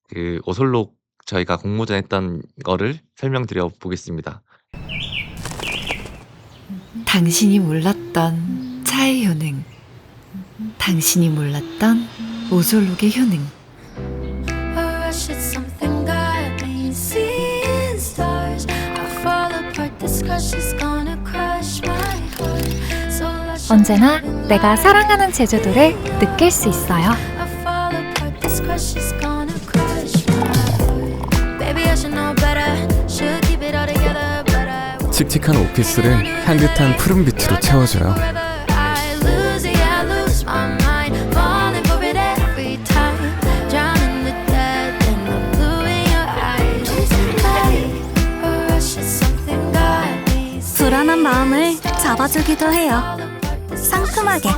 그 오설록 저희가 공모전 했던 거를 설명드려 보겠습니다. 당신이 몰랐던 차의 효능, 당신이 몰랐던 오솔록의 효능. 언제나 내가 사랑하는 제주도를 느낄 수 있어요. 칙칙한 오피스를 향긋한 푸른빛으로 채워줘요. 불안한 마음을 잡아주기도 해요. 상큼하게.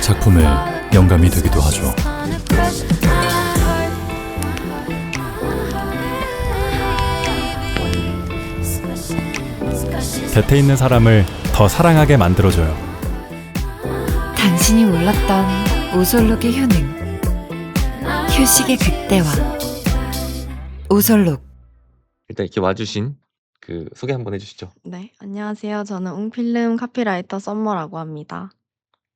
작품의 영감이 되기도 하죠. 곁에 있는 사람을 더 사랑하게 만들어줘요. 당신이 몰랐던 오솔록의 효능. 휴식의 극대화. 오솔록. 일단 이렇게 와주신 그 소개 한번 해주시죠. 네, 안녕하세요. 저는 웅필름 카피라이터 썸머라고 합니다.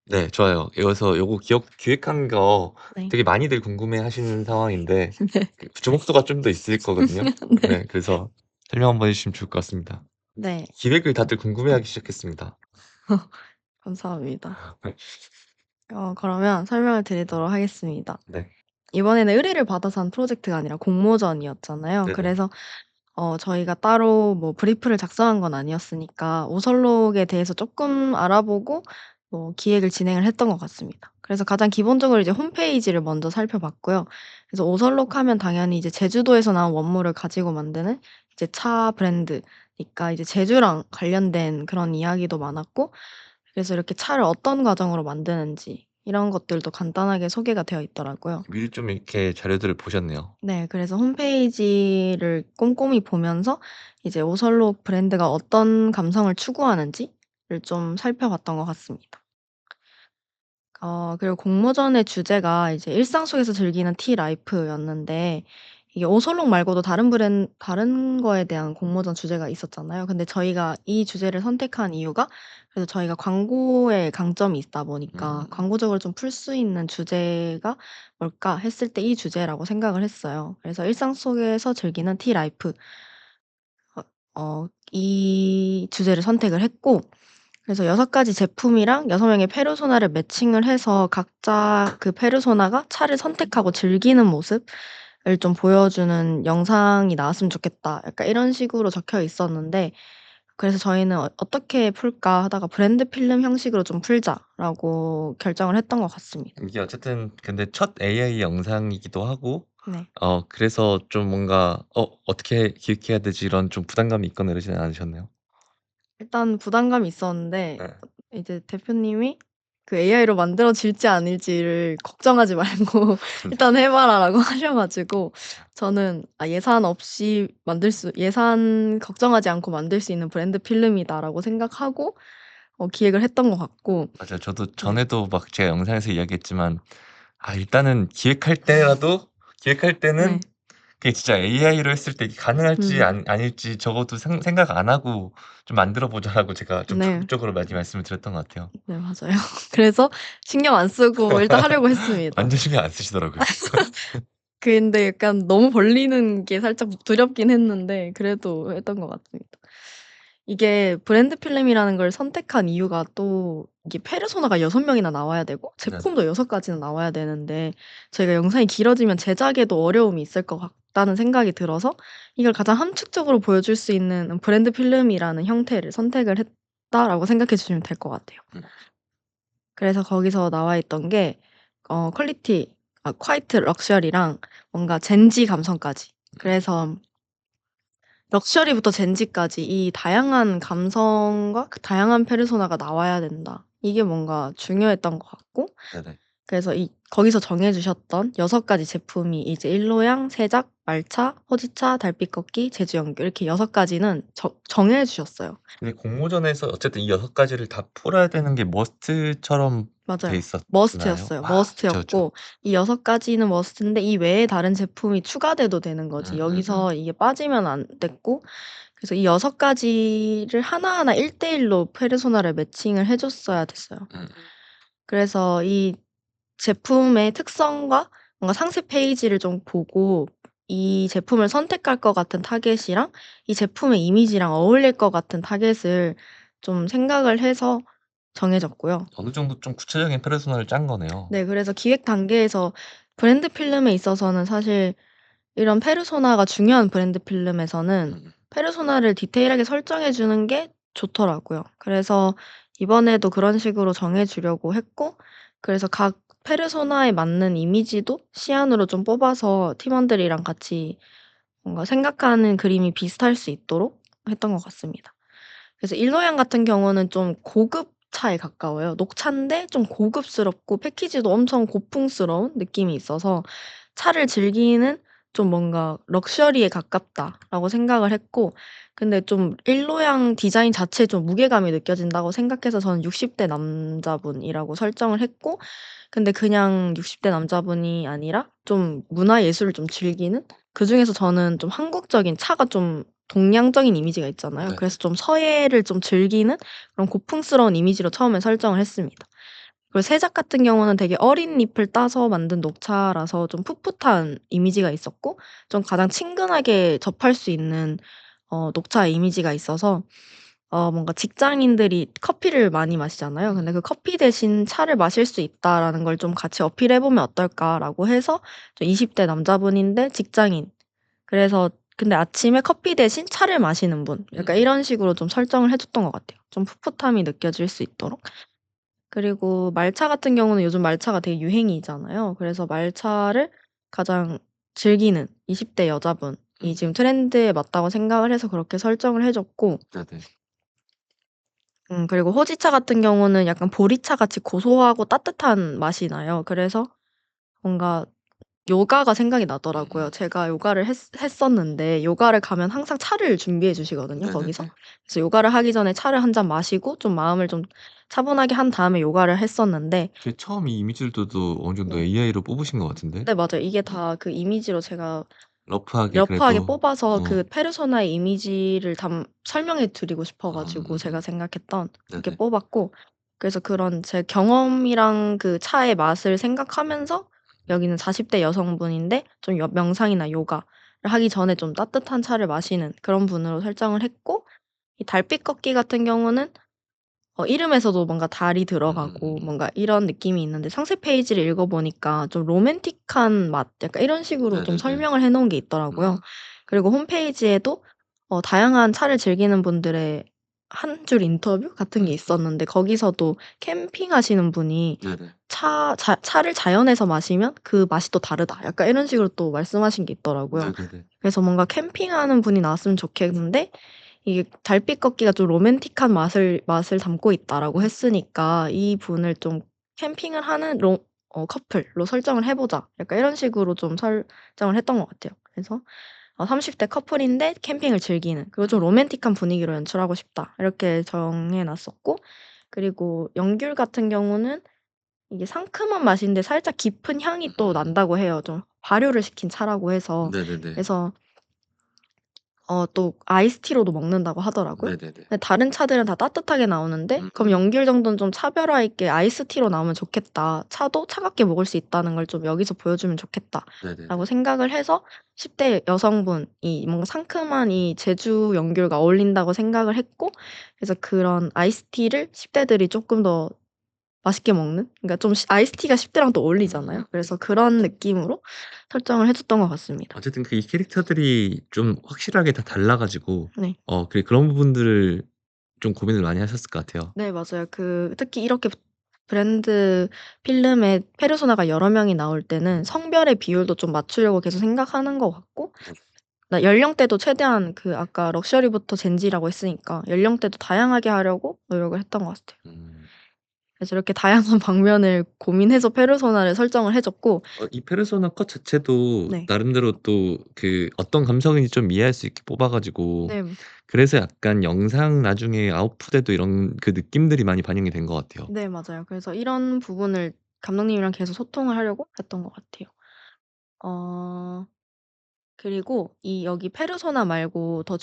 네, 좋아요. 이어서 요거 기획한 거 네. 되게 많이들 궁금해하시는 상황인데 네. 그 주목도가 좀 더 있을 거거든요. 네. 네, 그래서 설명 한번 해주시면 좋을 것 같습니다. 네, 기획을 다들 궁금해하기 시작했습니다. 감사합니다. 그러면 설명을 드리도록 하겠습니다. 네. 이번에는 의뢰를 받아서 한 프로젝트가 아니라 공모전이었잖아요. 네네. 그래서 저희가 따로 뭐 브리프를 작성한 건 아니었으니까 오설록에 대해서 조금 알아보고 기획을 진행을 했던 것 같습니다. 그래서 가장 기본적으로 이제 홈페이지를 먼저 살펴봤고요. 그래서 오설록 하면 당연히 이제 제주도에서 나온 원물을 가지고 만드는 이제 차 브랜드니까 이제 제주랑 관련된 그런 이야기도 많았고, 그래서 이렇게 차를 어떤 과정으로 만드는지 이런 것들도 간단하게 소개가 되어 있더라고요. 미리 좀 이렇게 자료들을 보셨네요. 네, 그래서 홈페이지를 꼼꼼히 보면서 이제 오설록 브랜드가 어떤 감성을 추구하는지를 좀 살펴봤던 것 같습니다. 그리고 공모전의 주제가 이제 일상 속에서 즐기는 티 라이프였는데, 이게 오설록 말고도 다른 거에 대한 공모전 주제가 있었잖아요. 근데 저희가 이 주제를 선택한 이유가, 그래서 저희가 광고에 강점이 있다 보니까 광고적으로 좀 풀 수 있는 주제가 뭘까 했을 때 이 주제라고 생각을 했어요. 그래서 일상 속에서 즐기는 티 라이프, 이 주제를 선택을 했고, 그래서 6가지 제품이랑 6명의 페르소나를 매칭을 해서 각자 그 페르소나가 차를 선택하고 즐기는 모습을 좀 보여주는 영상이 나왔으면 좋겠다. 약간 이런 식으로 적혀 있었는데, 그래서 저희는 어떻게 풀까 하다가 브랜드 필름 형식으로 좀 풀자라고 결정을 했던 것 같습니다. 이게 어쨌든 근데 첫 AI 영상이기도 하고 네. 그래서 좀 뭔가 어떻게 기획해야 되지 이런 좀 부담감이 있거나 이러지는 않으셨나요? 일단 부담감이 있었는데 네. 이제 대표님이 그 AI로 만들어질지 아닐지를 걱정하지 말고 일단 해 봐라라고 하셔 가지고 저는 예산 걱정하지 않고 만들 수 있는 브랜드 필름이다라고 생각하고 기획을 했던 것 같고. 맞아요. 저도 네. 전에도 막 제가 영상에서 이야기했지만 일단은 기획할 때는 네. 그게 진짜 AI로 했을 때 이게 가능할지 음. 아닐지 적어도 생각 안 하고 좀 만들어 보자라고 제가 좀 네. 적극적으로 많이 말씀을 드렸던 것 같아요. 네, 맞아요. 그래서 신경 안 쓰고 일단 하려고 했습니다. 완전 신경 안 쓰시더라고요. 근데 약간 너무 벌리는 게 살짝 두렵긴 했는데 그래도 했던 것 같습니다. 이게 브랜드 필름이라는 걸 선택한 이유가 또 이게 페르소나가 6명이나 나와야 되고 네. 제품도 6가지나 나와야 되는데, 저희가 영상이 길어지면 제작에도 어려움이 있을 것 같다는 생각이 들어서 이걸 가장 함축적으로 보여줄 수 있는 브랜드 필름이라는 형태를 선택을 했다라고 생각해 주시면 될 것 같아요. 그래서 거기서 나와 있던 게 퀄리티, 콰이트 럭셔리랑 뭔가 젠지 감성까지. 그래서 럭셔리부터 젠지까지 이 다양한 감성과 그 다양한 페르소나가 나와야 된다. 이게 뭔가 중요했던 것 같고 네네. 그래서 거기서 정해 주셨던 6가지 제품이 이제 일로양, 세작, 말차, 호지차, 달빛 꺾기, 제주연귤 이렇게 6가지는 정해 주셨어요. 근데 공모전에서 어쨌든 이 6가지를 다 풀어야 되는 게 머스트처럼 돼 맞아요. 있었나요? 머스트였어요. 그쵸, 그쵸. 머스트였고 이 6가지는 머스트인데 이 외에 다른 제품이 추가돼도 되는 거지 여기서 이게 빠지면 안 됐고 그래서 이 6가지를 하나하나 1대 1로 페르소나를 매칭을 해 줬어야 됐어요. 그래서 이 제품의 특성과 뭔가 상세 페이지를 좀 보고 이 제품을 선택할 것 같은 타겟이랑 이 제품의 이미지랑 어울릴 것 같은 타겟을 좀 생각을 해서 정해졌고요. 어느 정도 좀 구체적인 페르소나를 짠 거네요. 네, 그래서 기획 단계에서 브랜드 필름에 있어서는 사실 이런 페르소나가 중요한 브랜드 필름에서는 페르소나를 디테일하게 설정해 주는 게 좋더라고요. 그래서 이번에도 그런 식으로 정해 주려고 했고 그래서 각 페르소나에 맞는 이미지도 시안으로 좀 뽑아서 팀원들이랑 같이 뭔가 생각하는 그림이 비슷할 수 있도록 했던 것 같습니다. 그래서 일로양 같은 경우는 좀 고급차에 가까워요. 녹차인데 좀 고급스럽고 패키지도 엄청 고풍스러운 느낌이 있어서 차를 즐기는 좀 뭔가 '럭셔리에 가깝다.'라고 생각을 했고 근데 좀 일로양 디자인 자체에 좀 무게감이 느껴진다고 생각해서 저는 60대 남자분이라고 설정을 했고 근데 그냥 60대 남자분이 아니라 좀 문화예술을 좀 즐기는 그중에서 저는 좀 한국적인 차가 좀 동양적인 이미지가 있잖아요. 네. 그래서 좀 서예를 좀 즐기는 그런 고풍스러운 이미지로 처음에 설정을 했습니다. 그리고 세작 같은 경우는 되게 어린 잎을 따서 만든 녹차라서 좀 풋풋한 이미지가 있었고 좀 가장 친근하게 접할 수 있는 녹차 이미지가 있어서 뭔가 직장인들이 커피를 많이 마시잖아요. 근데 그 '커피 대신 차를 마실 수 있다.'라는 걸 좀 같이 어필해 보면 어떨까라고 해서 좀 20대 남자분인데 직장인 그래서 근데 아침에 커피 대신 차를 마시는 분 약간 이런 식으로 좀 설정을 해 줬던 것 같아요. 좀 풋풋함이 느껴질 수 있도록. 그리고 말차 같은 경우는 요즘 말차가 되게 유행이잖아요. 그래서 말차를 가장 즐기는 20대 여자분이 지금 트렌드에 맞다고 생각을 해서 그렇게 설정을 해 줬고 네네. 그리고 호지차 같은 경우는 약간 보리차 같이 고소하고 따뜻한 맛이 나요. 그래서 뭔가 요가가 생각이 나더라고요. 제가 요가를 했었는데 요가를 가면 항상 차를 준비해 주시거든요 거기서. 그래서 요가를 하기 전에 차를 한 잔 마시고 좀 마음을 좀 차분하게 한 다음에 요가를 했었는데 그 처음 이 이미지들도 어느 정도 네. AI로 뽑으신 것 같은데? 네 맞아요. 이게 다 그 이미지로 제가 러프하게 러프하게 그래도 뽑아서 그 페르소나의 이미지를 설명해 드리고 싶어 가지고 제가 생각했던 그렇게 네네. 뽑았고 그래서 그런 제 경험이랑 그 차의 맛을 생각하면서 여기는 40대 여성분인데 좀 명상이나 요가를 하기 전에 좀 따뜻한 차를 마시는 그런 분으로 설정을 했고 이 달빛 걷기 같은 경우는 이름에서도 뭔가 달이 들어가고 뭔가 이런 느낌이 있는데 상세 페이지를 읽어 보니까 좀 로맨틱한 맛 약간 이런 식으로 좀 설명을 해 놓은 게 있더라고요. 그리고 홈페이지에도 다양한 차를 즐기는 분들의 한 줄 인터뷰 같은 게 있었는데 거기서도 캠핑하시는 분이 네네. 차를 자연에서 마시면 그 맛이 또 다르다." 약간 이런 식으로 또 말씀하신 게 있더라고요. 네네네. 그래서 뭔가 캠핑하는 분이 나왔으면 좋겠는데 이게 달빛 걷기가 좀 로맨틱한 맛을 담고 있다라고 했으니까 이분을 좀 캠핑을 하는 커플로 설정을 해 보자. 약간 이런 식으로 좀 설정을 했던 것 같아요. 그래서 30대 커플인데 캠핑을 즐기는 그리고 좀 로맨틱한 분위기로 연출하고 싶다. 이렇게 정해 놨었고 그리고 연귤 같은 경우는 이게 상큼한 맛인데 살짝 깊은 향이 또 난다고 해요. 좀 발효를 시킨 차라고 해서. 네네네. 그래서 또 아이스티로도 먹는다고 하더라고요. 네네네. 근데 다른 차들은 다 따뜻하게 나오는데 그럼 연귤 정도는 좀 차별화 있게 아이스티로 나오면 좋겠다. 차도 차갑게 먹을 수 있다는 걸 좀 여기서 보여주면 네네네. 좋겠다라고 생각을 해서 10대 여성분이 뭔가 상큼한 이 제주 연귤과 어울린다고 생각을 했고 그래서 그런 아이스티를 10 대들이 쪼끔 더 맛있게 먹는 그러니까 좀 아이스티가 10 대랑 또 어울리잖아요. 그래서 그런 느낌으로 설정을 해 줬던 것 같습니다. 어쨌든 그 이 캐릭터들이 좀 확실하게 다 달라 가지고 네. 그런 부분들을 좀 고민을 많이 하셨을 것 같아요. 네 맞아요. 특히 이렇게 브랜드 필름에 페르소나가 여러 명이 나올 때는 성별의 비율도 좀 맞추려고 계속 생각하는 것 같고 나 연령대도 최대한 그 아까 럭셔리부터 젠지라고 했으니까 연령대도 다양하게 하려고 노력을 했던 것 같아요. 그래서 이렇게 다양한 방면을 고민해서 페르소나를 설정을 해 줬고 이 페르소나 컷 자체도 네. 나름대로 또 그 어떤 감성인지 좀 이해할 수 있게 뽑아 가지고 네. 그래서 약간 영상 나중에 아웃풋에도 이런 그 느낌들이 많이 반영이 된 것 같아요. 네 맞아요. 그래서 이런 부분을 감독님이랑 계속 소통을 하려고 했던 것 같아요. 어 그리고 이 여기 페르소나 말고 더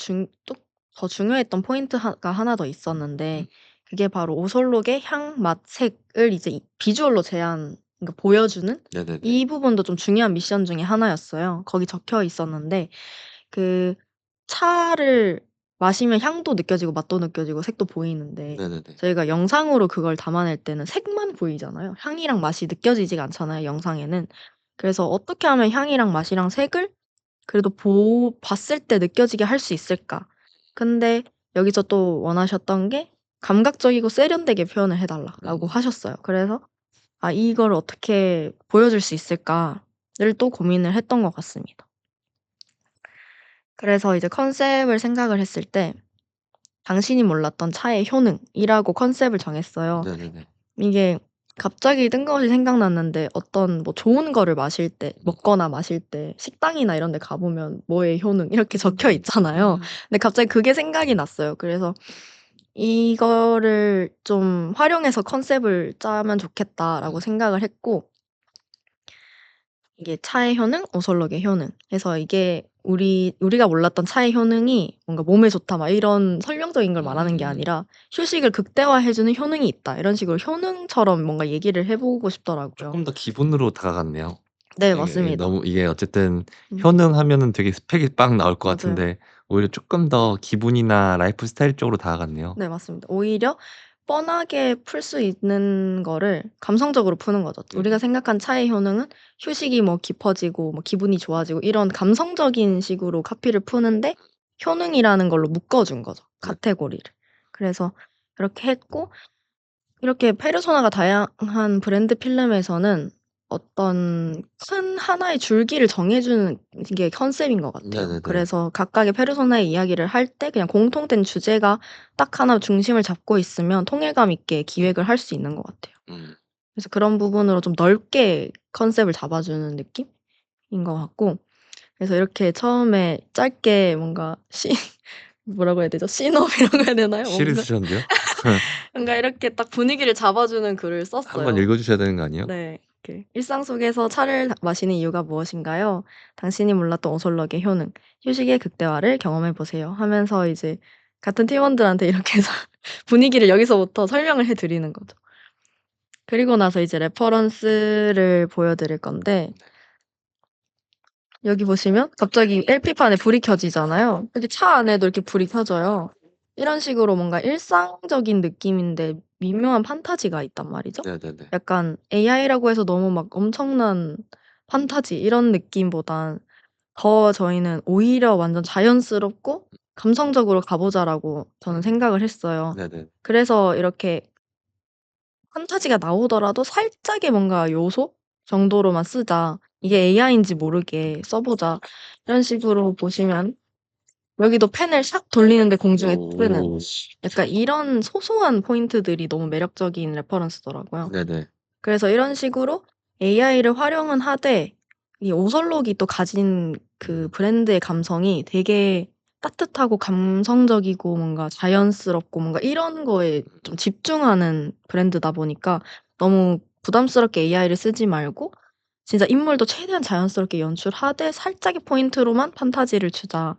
중요했던 포인트가 하나 더 있었는데 그게 바로 오설록의 향, 맛, 색을 이제 이 비주얼로 그러니까 보여주는 네네네. 이 부분도 좀 중요한 미션 중에 하나였어요. 거기 적혀 있었는데 그 차를 마시면 향도 느껴지고 맛도 느껴지고 색도 보이는데 네네네. 저희가 영상으로 그걸 담아낼 때는 색만 보이잖아요. 향이랑 맛이 느껴지지가 않잖아요, 영상에는. 그래서 어떻게 하면 향이랑 맛이랑 색을 그래도 봤을 때 느껴지게 할 수 있을까? 근데 여기서 또 원하셨던 게 감각적이고 세련되게 표현을 해 달라라고 하셨어요. 그래서 '아 이걸 어떻게 보여줄 수 있을까?'를 또 고민을 했던 것 같습니다. 그래서 이제 컨셉을 생각을 했을 때 당신이 몰랐던 차의 효능이라고 컨셉을 정했어요. 네네네. 이게 갑자기 뜬금없이 생각났는데 어떤 뭐 좋은 거를 마실 때 먹거나 마실 때 식당이나 이런 데 가 보면 "뭐의 효능." 이렇게 적혀 있잖아요. 근데 갑자기 그게 생각이 났어요. 그래서 '이거를 좀 활용해서 컨셉을 짜면 좋겠다.'라고 생각을 했고 이게 차의 효능, 오설록의 효능 해서 이게 우리가 몰랐던 차의 효능이 뭔가 "몸에 좋다." 막 이런 설명적인 걸 말하는 게 아니라 "휴식을 극대화해 주는 효능이 있다." 이런 식으로 효능처럼 뭔가 얘기를 해 보고 싶더라고요. 쪼끔 더 기본으로 다가갔네요. 네 예 맞습니다. 너무 이게 어쨌든 음. 효능 하면은 되게 스펙이 빡 나올 것 맞아요. 같은데 오히려 쪼끔 더 기분이나 라이프 스타일 쪽으로 다가갔네요. 네 맞습니다. 오히려 뻔하게 풀 수 있는 거를 감성적으로 푸는 거죠. 우리가 생각한 차의 효능은 휴식이 뭐 깊어지고 뭐 기분이 좋아지고 이런 감성적인 식으로 카피를 푸는데 효능이라는 걸로 묶어 준 거죠, 카테고리를. 그래서 그렇게 했고 이렇게 페르소나가 다양한 브랜드 필름에서는 어떤 큰 하나의 줄기를 정해 주는 게 컨셉인 것 같아요. 네네네. 그래서 각각의 페르소나의 이야기를 할 때 그냥 공통된 주제가 딱 하나 중심을 잡고 있으면 통일감 있게 기획을 할 수 있는 것 같아요. 그래서 그런 부분으로 좀 넓게 컨셉을 잡아 주는 느낌인 것 같고 그래서 이렇게 처음에 짧게 뭔가 뭐라고 해야 되죠? 씬업이라고 해야 되나요? 시를 뭔가 쓰셨는데요? 뭔가 이렇게 딱 분위기를 잡아 주는 글을 한번 썼어요. 읽어 주셔야 되는 거 아니에요? 네. 이렇게 "일상 속에서 차를 마시는 이유가 무엇인가요? 당신이 몰랐던 오설록의 효능, 휴식의 극대화를 경험해 보세요." 하면서 이제 같은 팀원들한테 이렇게 해서 분위기를 여기서부터 설명을 해 드리는 거죠. 그리고 나서 이제 레퍼런스를 보여 드릴 건데 여기 보시면 갑자기 LP판에 불이 켜지잖아요. 근데 차 안에도 이렇게 불이 켜져요. 이런 식으로 뭔가 일상적인 느낌인데 미묘한 판타지가 있단 말이죠. 네네네. 약간 AI라고 해서 너무 막 엄청난 판타지 이런 느낌보단 더 저희는 오히려 완전 자연스럽고 감성적으로 가 보자라고 저는 생각을 했어요. 네네. 그래서 이렇게 판타지가 나오더라도 살짝의 뭔가 요소 정도로만 쓰자. 이게 AI인지 모르게 써 보자. 이런 식으로 보시면 여기도 펜을 샥 돌리는데 공중에 뜨는 오. 약간 이런 소소한 포인트들이 너무 매력적인 레퍼런스더라고요. 네네. 그래서 이런 식으로 AI를 활용은 하되 이 오설록이 또 가진 그 브랜드의 감성이 되게 따뜻하고 감성적이고 뭔가 자연스럽고 뭔가 이런 거에 좀 집중하는 브랜드다 보니까 너무 부담스럽게 AI를 쓰지 말고 진짜 인물도 최대한 자연스럽게 연출하되 살짝의 포인트로만 판타지를 주자.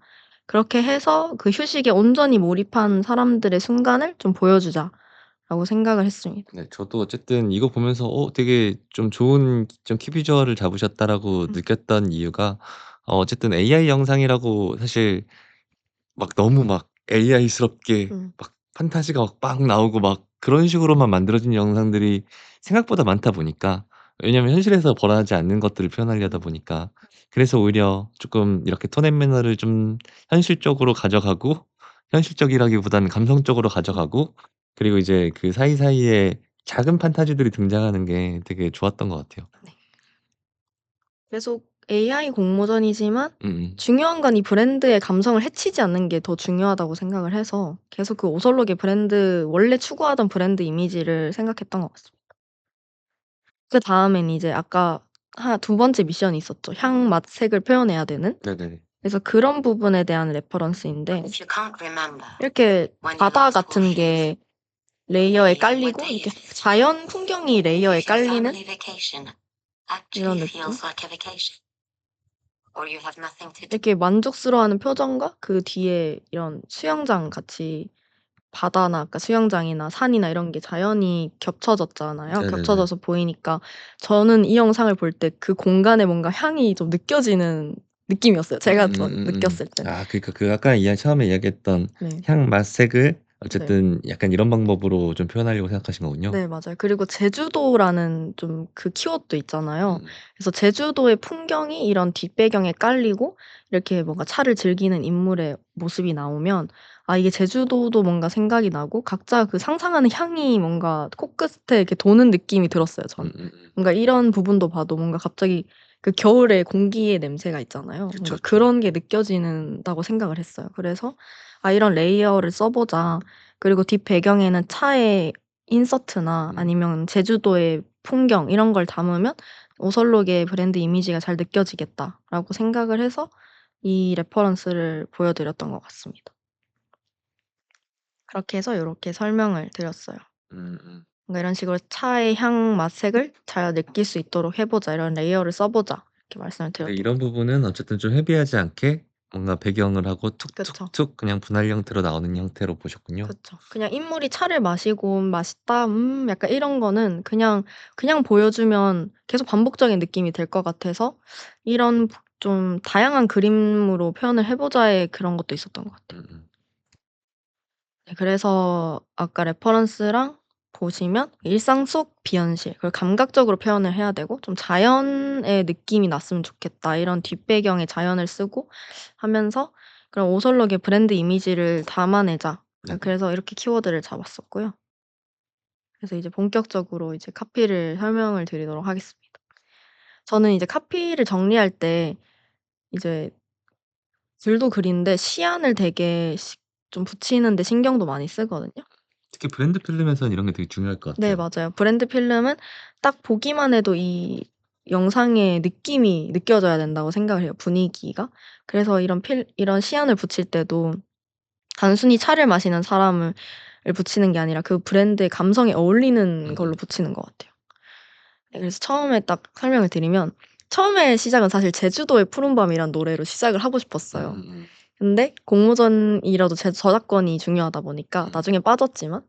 그렇게 해서 그 휴식에 온전히 몰입한 사람들의 순간을 좀 보여주자라고 생각을 했습니다. 네 저도 어쨌든 이거 보면서 되게 좀 좋은 좀 키 비주얼을 잡으셨다라고 느꼈던 이유가 어쨌든 AI 영상이라고 사실 막 너무 막 AI스럽게 음. 막 판타지가 막 나오고 막 그런 식으로만 만들어진 영상들이 생각보다 많다 보니까 왜냐면 현실에서 벌어나지 않는 것들을 표현하려다 보니까 그래서 오히려 쪼끔 이렇게 톤 앤 매너를 좀 현실적으로 가져가고 현실적이라기보다는 감성적으로 가져가고 그리고 이제 그 사이사이에 작은 판타지들이 등장하는 게 되게 좋았던 것 같아요. 계속 AI 공모전이지만 음음. 중요한 건 이 브랜드의 감성을 해치지 않는 게 더 중요하다고 생각을 해서 계속 그 오설록의 브랜드 원래 추구하던 브랜드 이미지를 생각했던 것 같습니다. 그다음엔 이제 아까 두 번째 미션이 있었죠. 향, 맛, 색을 표현해야 되는. 네네네. 그래서 그런 부분에 대한 레퍼런스인데 이렇게 바다 같은 게 레이어에 깔리고 이렇게 자연 풍경이 레이어에 깔리는 이런 느낌? 이렇게 만족스러워하는 표정과 그 뒤에 이런 수영장 같이 바다나 아까 수영장이나 산이나 이런 게 자연이 겹쳐졌잖아요. 네네네. 겹쳐져서 보이니까 저는 이 영상을 볼 때 그 공간에 뭔가 향이 좀 느껴지는 느낌이었어요. 제가 느꼈을 때. 아 그러니까 그 아까 처음에 이야기했던 네. 향, 맛, 색을 네. 어쨌든 약간 이런 방법으로 좀 표현하려고 생각하신 거군요. 네, 맞아요. 그리고 제주도라는 좀 그 키워드도 있잖아요. 음. 그래서 제주도의 풍경이 이런 뒷배경에 깔리고 이렇게 뭔가 차를 즐기는 인물의 모습이 나오면 아 이게 제주도도 뭔가 생각이 나고 각자 그 상상하는 향이 뭔가 코끝에 이렇게 도는 느낌이 들었어요, 저는. 뭔가 이런 부분도 봐도 뭔가 갑자기 그 겨울에 공기의 냄새가 있잖아요. 그쵸, 뭔가 그쵸. 그런 게 느껴지는다고 생각을 했어요. 그래서 '아 이런 레이어를 써 보자.' 그리고 뒷배경에는 차의 인서트나 아니면 제주도의 풍경 이런 걸 담으면 '오설록의 브랜드 이미지가 잘 느껴지겠다.'라고 생각을 해서 이 레퍼런스를 보여 드렸던 것 같습니다. 그렇게 해서 요렇게 설명을 드렸어요. 뭔가 이런 식으로 "차의 향, 맛, 색을 잘 느낄 수 있도록 해 보자. 이런 레이어를 써 보자." 이렇게 말씀을 네, 드렸던 이런 부분은 어쨌든 좀 헤비하지 않게 뭔가 배경을 하고 그쵸. 툭툭툭 그냥 분할 형태로 나오는 형태로 보셨군요. 그쵸. 그냥 인물이 차를 마시고 '맛있다. 약간 이런 거는 그냥 보여주면 계속 반복적인 느낌이 될 것 같아서 이런 좀 다양한 그림으로 표현을 해 보자의 그런 것도 있었던 것 같아요. 네, 그래서 아까 레퍼런스랑 보시면 일상 속 비현실 그리고 감각적으로 표현을 해야 되고 좀 '자연의 느낌이 났으면 좋겠다.' 이런 뒷배경에 자연을 쓰고 하면서 그런 '오설록의 브랜드 이미지를 담아내자.' 그래서 이렇게 키워드를 잡았었고요. 그래서 이제 본격적으로 이제 카피를 설명을 드리도록 하겠습니다. 저는 이제 카피를 정리할 때 이제 글도 글인데 시안을 되게 좀 붙이는 데 신경도 많이 쓰거든요. 특히 브랜드 필름에서는 이런 게 되게 중요할 것 네, 같아요. 맞아요. 브랜드 필름은 딱 보기만 해도 이 영상의 느낌이 느껴져야 된다고 생각을 해요, 분위기가. 그래서 이런 시안을 붙일 때도 단순히 차를 마시는 사람을 붙이는 게 아니라 그 브랜드의 감성에 어울리는 걸로 붙이는 것 같아요. 네, 그래서 처음에 딱 설명을 드리면 처음에 시작은 사실 제주도의 푸른밤이란 노래로 시작을 하고 싶었어요. 근데 공모전이라도 저작권이 중요하다 보니까 나중에 빠졌지만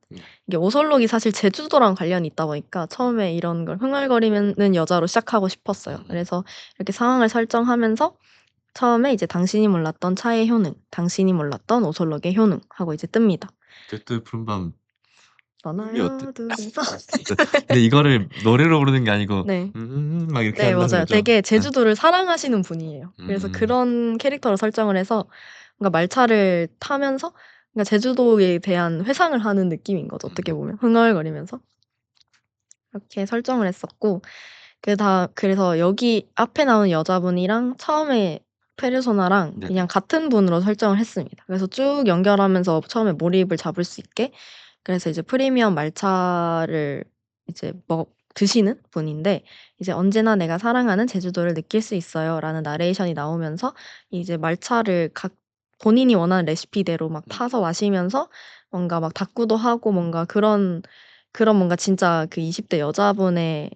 이게 오설록이 사실 제주도랑 관련이 있다 보니까 처음에 이런 걸 흥얼거리는 여자로 시작하고 싶었어요. 그래서 이렇게 상황을 설정하면서 처음에 이제 당신이 몰랐던 차의 효능, 당신이 몰랐던 오설록의 효능 하고 이제 뜹니다. 제주도의 푸른밤 떠나요 둘이서. 근데 이거를 노래로 부르는 게 아니고 네. 막 이렇게 네, 한다는 맞아요. 거죠? 되게 제주도를 사랑하시는 분이에요. 그래서 그런 캐릭터로 설정을 해서 뭔가 말차를 타면서 그러니까 제주도에 대한 회상을 하는 느낌인 거죠, 어떻게 보면. 흥얼거리면서. 그렇게 설정을 했었고 그래서 여기 앞에 나오는 여자분이랑 처음에 페르소나랑 네. 그냥 같은 분으로 설정을 했습니다. 그래서 쭉 연결하면서 처음에 몰입을 잡을 수 있게 그래서 이제 프리미엄 말차를 이제 드시는 분인데 이제 "언제나 내가 사랑하는 제주도를 느낄 수 있어요."라는 나레이션이 나오면서 이제 말차를 본인이 원하는 레시피대로 막 타서 마시면서 뭔가 막 다꾸도 하고 뭔가 그런 뭔가 진짜 그 20대 여자분의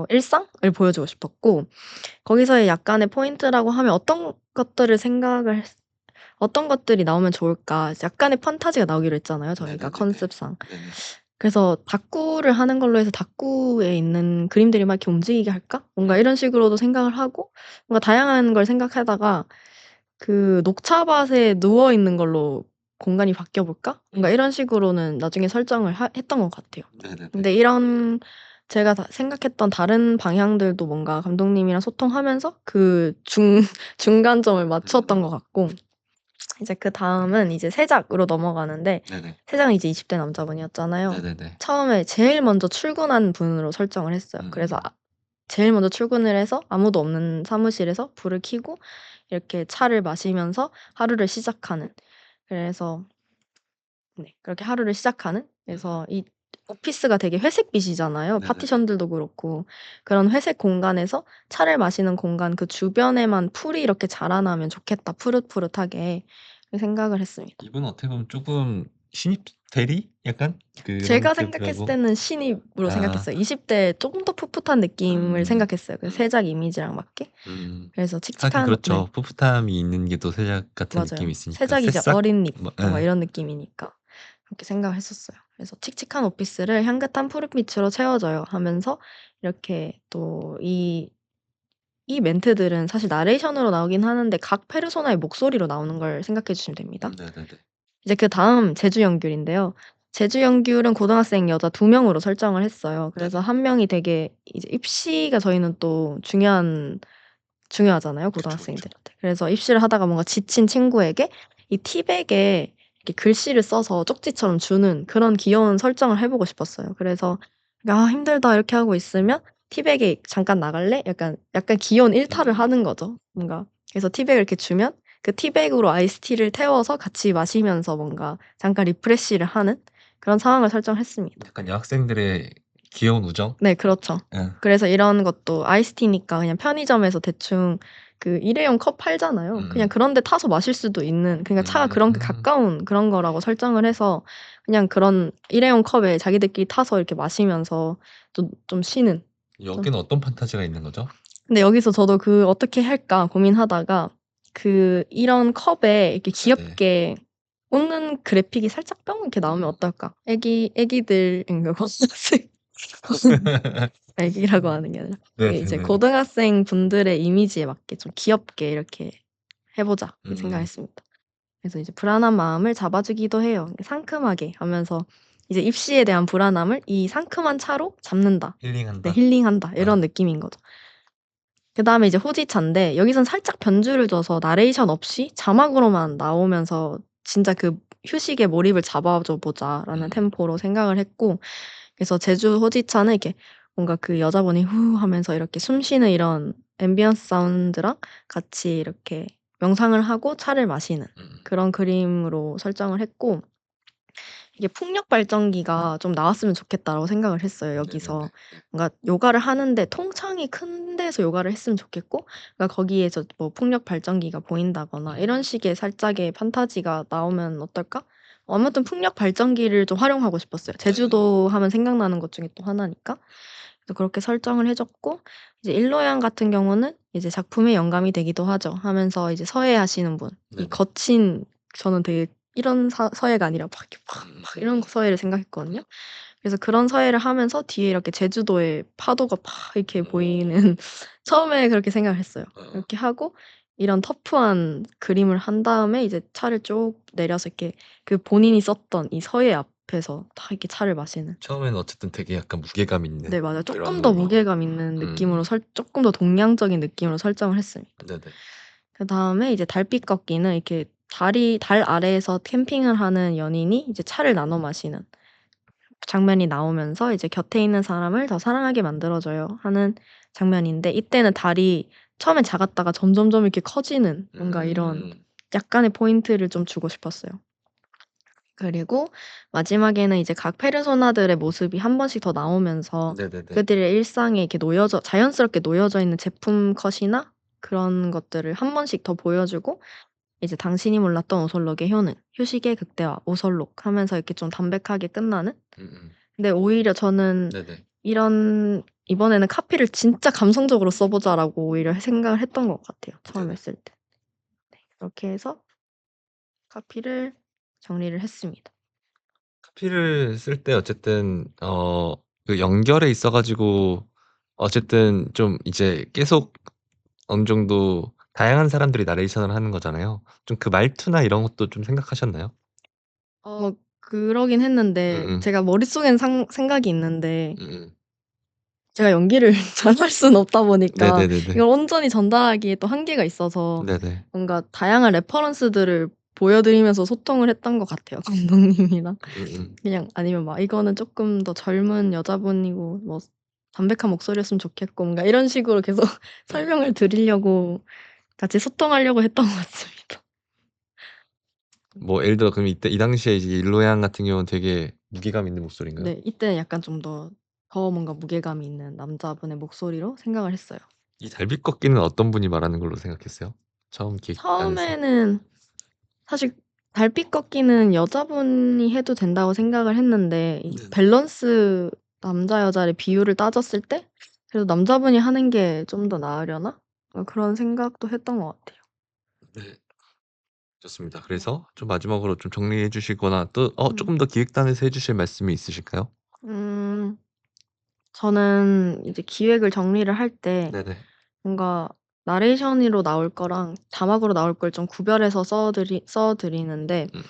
일상을 보여주고 싶었고 거기서의 약간의 포인트라고 하면 어떤 것들이 나오면 좋을까 약간의 판타지가 나오기로 했잖아요, 저희가 컨셉상. 그래서 다꾸를 하는 걸로 해서 '다꾸에 있는 그림들이 막 이렇게 움직이게 할까?' 뭔가 이런 식으로도 생각을 하고 뭔가 다양한 걸 생각하다가 그 '녹차밭에 누워 있는 걸로 공간이 바뀌어 볼까?' 뭔가 이런 식으로는 나중에 설정을 했던 것 같아요. 근데 이런 제가 생각했던 다른 방향들도 뭔가 감독님이랑 소통하면서 그 중간점을 맞췄던 것 같고 이제 그다음은 이제 세작으로 넘어가는데 세작은 이제 20대 남자분이었잖아요. 처음에 제일 먼저 출근한 분으로 설정을 했어요. 그래서 제일 먼저 출근을 해서 아무도 없는 사무실에서 불을 켜고 이렇게 차를 마시면서 하루를 시작하는. 그래서 네, 그렇게 하루를 시작하는. 그래서 이 오피스가 되게 회색빛이잖아요. 네네네. 파티션들도 그렇고. 그런 회색 공간에서 차를 마시는 공간 그 주변에만 풀이 이렇게 자라나면 좋겠다. 푸릇푸릇하게. 생각을 했습니다. 이분은 어떻게 보면 쪼금 신입 대리? 약간 그런 제가 생각했을 타입이라고? 때는 신입으로 아. 생각했어요. 20대 조금 더 풋풋한 느낌을 생각했어요. 그 세작 이미지랑 맞게. 그래서 하긴 칙칙한 그렇죠. 네. 풋풋함이 있는 게 또 세작 같은 느낌이 맞아요. 있으니까. 세작이 이제 새싹? 어린 잎 뭐 뭔가 예. 이런 느낌이니까 그렇게 생각을 했었어요. 그래서 칙칙한 오피스를 향긋한 푸른빛으로 채워줘요 하면서 이렇게 또 이 멘트들은 사실 나레이션으로 나오긴 하는데 각 페르소나의 목소리로 나오는 걸 생각해 주시면 됩니다. 네네네. 이제 그다음 제주 연귤인데요. 제주 연귤은 고등학생 여자 2명으로 설정을 했어요. 그래서 네네. 한 명이 되게 이제 입시가 저희는 또 중요하잖아요, 그쵸, 그쵸. 고등학생들한테. 그래서 입시를 하다가 뭔가 지친 친구에게 이 티백에 이렇게 글씨를 써서 쪽지처럼 주는 그런 귀여운 설정을 해 보고 싶었어요. 그래서 "아 힘들다." 이렇게 하고 있으면 "티백에 잠깐 나갈래?" 약간 귀여운 일탈을 하는 거죠, 뭔가. 그래서 티백을 이렇게 주면 그 티백으로 아이스티를 태워서 같이 마시면서 뭔가 잠깐 리프레시를 하는 그런 상황을 설정했습니다. 약간 여학생들의 귀여운 우정? 네, 그렇죠. 예. 그래서 이런 것도 아이스티니까 그냥 편의점에서 대충 그 일회용 컵 팔잖아요. 그냥 그런 데 타서 마실 수도 있는 그러니까 차가 그런 게 가까운 그런 거라고 설정을 해서 그냥 그런 일회용 컵에 자기들끼리 타서 이렇게 마시면서 좀 쉬는. 여기는 어떤 판타지가 있는 거죠? 근데 여기서 저도 그 '어떻게 할까?' 고민하다가 그 이런 컵에 이렇게 네네. 귀엽게 웃는 그래픽이 살짝 이렇게 나오면 어떨까? 애기들 그러니까 고등학생 애기라고 하는 게 아니라 이게 이제 네네네. 고등학생 분들의 이미지에 맞게 좀 귀엽게 이렇게 해 보자 이 생각했습니다. 그래서 이제 불안한 마음을 잡아주기도 해요. 상큼하게 하면서 이제 입시에 대한 불안함을 이 상큼한 차로 잡는다. 네, 힐링한다. 힐링한다. 이런 느낌인 거죠. 그다음에 이제 호지차인데 여기선 살짝 변주를 줘서 나레이션 없이 자막으로만 나오면서 진짜 그 '휴식에 몰입을 잡아줘 보자.'라는 템포로 생각을 했고 그래서 제주 호지차는 이렇게 뭔가 그 여자분이 후 하면서 이렇게 숨 쉬는 이런 앰비언스 사운드랑 같이 이렇게 명상을 하고 차를 마시는 그런 그림으로 설정을 했고 이게 '풍력 발전기가 좀 나왔으면 좋겠다.'라고 생각을 했어요 여기서. 뭔가 요가를 하는데 통창이 큰 데서 요가를 했으면 좋겠고 그러니까 거기에서 뭐 풍력 발전기가 보인다거나 이런 식의 살짝의 판타지가 나오면 어떨까? 아무튼 풍력 발전기를 좀 활용하고 싶었어요. 제주도 하면 생각나는 것 중에 또 하나니까. 그래서 그렇게 설정을 해 줬고 이제 일로양 같은 경우는 이제 작품의 영감이 되기도 하죠. 하면서 이제 서예하시는 분 이 거친 저는 되게 이런 서예가 아니라 막 이렇게 막 이런 서예를 생각했거든요. 그래서 그런 서예를 하면서 뒤에 이렇게 제주도의 파도가 막 이렇게 보이는 처음에 그렇게 생각을 했어요. 이렇게 하고 이런 터프한 그림을 한 다음에 이제 차를 쭉 내려서 이렇게 그 본인이 썼던 이 서예 앞에서 다 이렇게 차를 마시는. 처음에는 어쨌든 되게 약간 무게감 있는 네, 맞아요. 그런 쪼끔 더 무게감 있는 느낌으로 쪼끔 더 동양적인 느낌으로 설정을 했습니다. 네네. 그다음에 이제 달빛 걷기는 이렇게 달 아래에서 캠핑을 하는 연인이 이제 차를 나눠 마시는 장면이 나오면서 이제 곁에 있는 사람을 더 사랑하게 만들어 줘요 하는 장면인데 이때는 달이 처음엔 작았다가 점점점 이렇게 커지는 뭔가 이런 약간의 포인트를 좀 주고 싶었어요. 그리고 마지막에는 이제 각 페르소나들의 모습이 한 번씩 더 나오면서 네네네. 그들의 일상에 이렇게 자연스럽게 놓여져 있는 제품 컷이나 그런 것들을 한 번씩 더 보여주고 이제 당신이 몰랐던 오설록의 효능, 휴식의 극대화, 오설록 하면서 이렇게 좀 담백하게 끝나는? 근데 오히려 저는 네네. 이번에는 카피를 진짜 감성적으로 써 보자라고 오히려 생각을 했던 것 같아요, 처음에 네네. 쓸 때. 네, 그렇게 해서 카피를 정리를 했습니다. 카피를 쓸 때 어쨌든 그 연결에 있어 가지고 어쨌든 좀 이제 계속 어느 정도 다양한 사람들이 나레이션을 하는 거잖아요. 좀 그 말투나 이런 것도 좀 생각하셨나요? 그러긴 했는데 음음. 제가 머릿속엔 생각이 있는데 음음. 제가 연기를 잘할 수는 없다 보니까 네네네네. 이걸 온전히 전달하기에 또 한계가 있어서 네네. 뭔가 다양한 레퍼런스들을 보여드리면서 소통을 했던 것 같아요, 감독님이랑. 음음. 그냥 아니면 막 "이거는 쪼끔 더 젊은 여자분이고 뭐 담백한 목소리였으면 좋겠고 뭔가 이런 식으로 계속 설명을 드리려고 같이 소통하려고 했던 것 같습니다. 뭐 예를 들어 그럼 이때 이 당시에 이제 일로양 같은 경우는 되게 무게감 있는 목소리인가요? 네. 이때는 약간 좀 더 뭔가 무게감이 있는 남자분의 목소리로 생각을 했어요. 이 달빛 꺾기는 어떤 분이 말하는 걸로 생각했어요? 처음 기획단에서. 처음에는 사실 달빛 꺾기는 여자분이 해도 된다고 생각을 했는데 이 네네. 밸런스 남자 여자의 비율을 따졌을 때 그래도 남자분이 하는 게 좀 더 나으려나? 그런 생각도 했던 것 같아요. 네. 좋습니다. 그래서 좀 마지막으로 좀 정리해 주시거나 또 음. 쪼끔 더 기획단에서 해 주실 말씀이 있으실까요? 음. 저는 이제 기획을 정리를 할 때 네네. 뭔가 나레이션으로 나올 거랑 자막으로 나올 걸 좀 구별해서 써 드리는데 음.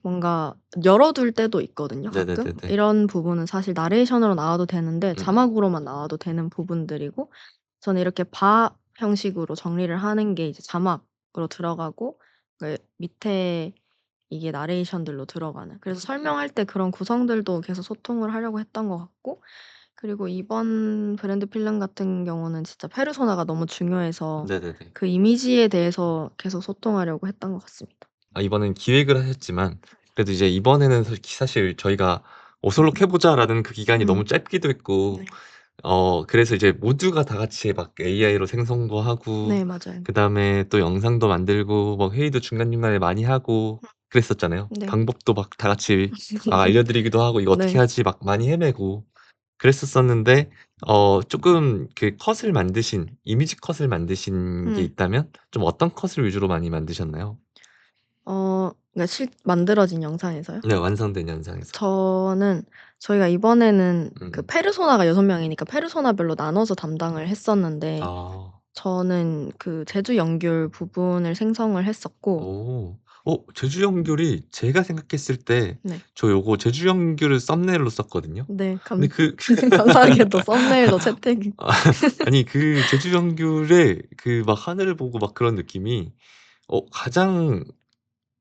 뭔가 열어둘 때도 있거든요 가끔. 네네네네. 이런 부분은 사실 나레이션으로 나와도 되는데 음. 자막으로만 나와도 되는 부분들이고 저는 이렇게 바 형식으로 정리를 하는 게 이제 자막으로 들어가고 그 밑에 이게 나레이션들로 들어가는. 그래서 설명할 때 그런 구성들도 계속 소통을 하려고 했던 것 같고 그리고 이번 브랜드 필름 같은 경우는 진짜 페르소나가 너무 중요해서 네네네. 그 이미지에 대해서 계속 소통하려고 했던 것 같습니다. 아 이번엔 기획을 하셨지만 그래도 이제 이번에는 사실 저희가 '오설록 해 보자.'라는 그 기간이 너무 짧기도 했고 네. 그래서 이제 모두가 다 같이 막 AI로 생성도 하고 네 맞아요. 그다음에 또 영상도 만들고 뭐 회의도 중간중간에 많이 하고 그랬었잖아요. 네. 방법도 막 다 같이 알려 드리기도 하고 "이거 어떻게 네. 하지?" 막 많이 헤매고 그랬었었는데 쪼끔 그 컷을 만드신 이미지 컷을 만드신 게 음. 있다면 좀 어떤 컷을 위주로 많이 만드셨나요? 그러니까 만들어진 영상에서요? 네 완성된 영상에서. 저는 저희가 이번에는 그 음. 페르소나가 6 명이니까 페르소나별로 나눠서 담당을 했었는데 아. 저는 그 제주 연귤 부분을 생성을 했었고 오. 제주 연귤이 제가 생각했을 때 네. 저 요거 제주 연귤을 썸네일로 썼거든요. 네. 근데 그 감사하게도 썸네일로 채택이 아 아니 그 제주 연귤의 그 막 하늘을 보고 막 그런 느낌이 가장